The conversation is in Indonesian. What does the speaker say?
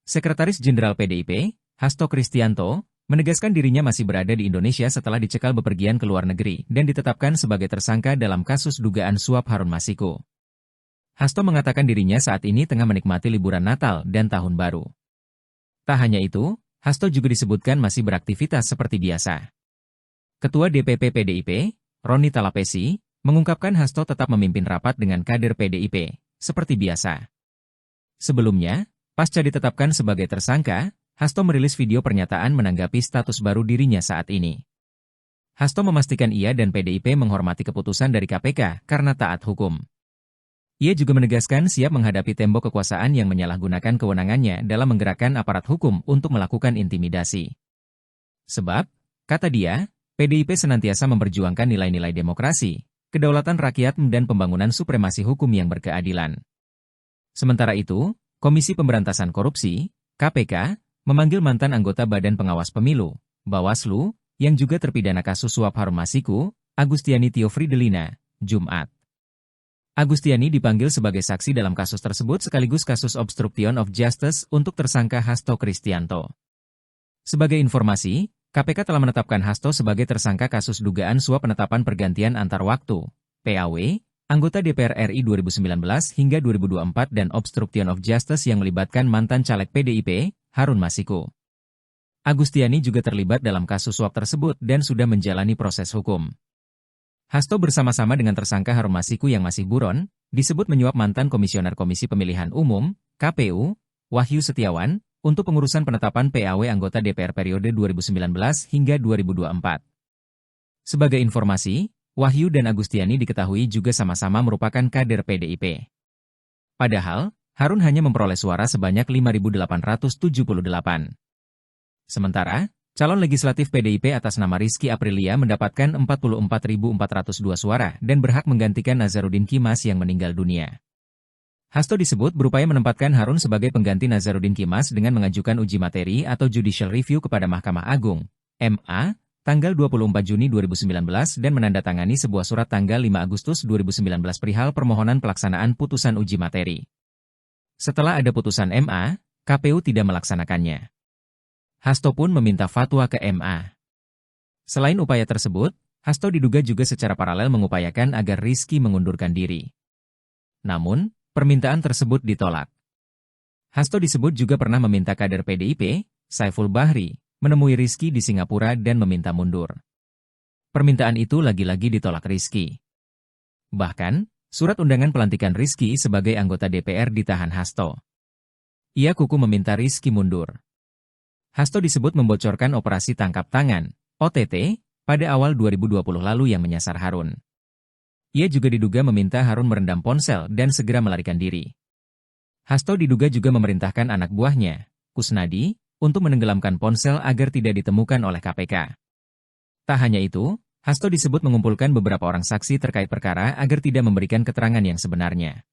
Sekretaris Jenderal PDIP, Hasto Kristianto, menegaskan dirinya masih berada di Indonesia setelah dicekal bepergian ke luar negeri dan ditetapkan sebagai tersangka dalam kasus dugaan suap Harun Masiku. Hasto mengatakan dirinya saat ini tengah menikmati liburan Natal dan Tahun Baru. Tak hanya itu, Hasto juga disebutkan masih beraktivitas seperti biasa. Ketua DPP PDIP, Roni Talapesi, mengungkapkan Hasto tetap memimpin rapat dengan kader PDIP, seperti biasa. Sebelumnya, pasca ditetapkan sebagai tersangka, Hasto merilis video pernyataan menanggapi status baru dirinya saat ini. Hasto memastikan ia dan PDIP menghormati keputusan dari KPK karena taat hukum. Ia juga menegaskan siap menghadapi tembok kekuasaan yang menyalahgunakan kewenangannya dalam menggerakkan aparat hukum untuk melakukan intimidasi. Sebab, kata dia, PDIP senantiasa memperjuangkan nilai-nilai demokrasi, kedaulatan rakyat dan pembangunan supremasi hukum yang berkeadilan. Sementara itu, Komisi Pemberantasan Korupsi, KPK, memanggil mantan anggota Badan Pengawas Pemilu, Bawaslu, yang juga terpidana kasus suap Harun Masiku, Agustiani Tio Fridelina, Jumat. Agustiani dipanggil sebagai saksi dalam kasus tersebut sekaligus kasus obstruction of justice untuk tersangka Hasto Kristianto. Sebagai informasi, KPK telah menetapkan Hasto sebagai tersangka kasus dugaan suap penetapan pergantian antar waktu, PAW, anggota DPR RI 2019 hingga 2024 dan obstruction of justice yang melibatkan mantan caleg PDIP, Harun Masiku. Agustiani juga terlibat dalam kasus suap tersebut dan sudah menjalani proses hukum. Hasto bersama-sama dengan tersangka Harun Masiku yang masih buron, disebut menyuap mantan Komisioner Komisi Pemilihan Umum, KPU, Wahyu Setiawan, untuk pengurusan penetapan PAW anggota DPR periode 2019 hingga 2024. Sebagai informasi, Wahyu dan Agustiani diketahui juga sama-sama merupakan kader PDIP. Padahal, Harun hanya memperoleh suara sebanyak 5.878. Sementara, calon legislatif PDIP atas nama Rizky Aprilia mendapatkan 44.402 suara dan berhak menggantikan Nazarudin Kimas yang meninggal dunia. Hasto disebut berupaya menempatkan Harun sebagai pengganti Nazarudin Kimas dengan mengajukan uji materi atau judicial review kepada Mahkamah Agung, MA, tanggal 24 Juni 2019 dan menandatangani sebuah surat tanggal 5 Agustus 2019 perihal permohonan pelaksanaan putusan uji materi. Setelah ada putusan MA, KPU tidak melaksanakannya. Hasto pun meminta fatwa ke MA. Selain upaya tersebut, Hasto diduga juga secara paralel mengupayakan agar Rizky mengundurkan diri. Namun, permintaan tersebut ditolak. Hasto disebut juga pernah meminta kader PDIP, Saiful Bahri, menemui Rizky di Singapura dan meminta mundur. Permintaan itu lagi-lagi ditolak Rizky. Bahkan, surat undangan pelantikan Rizky sebagai anggota DPR ditahan Hasto. Ia kuku meminta Rizky mundur. Hasto disebut membocorkan operasi tangkap tangan, OTT, pada awal 2020 lalu yang menyasar Harun. Ia juga diduga meminta Harun merendam ponsel dan segera melarikan diri. Hasto diduga juga memerintahkan anak buahnya, Kusnadi, untuk menenggelamkan ponsel agar tidak ditemukan oleh KPK. Tak hanya itu, Hasto disebut mengumpulkan beberapa orang saksi terkait perkara agar tidak memberikan keterangan yang sebenarnya.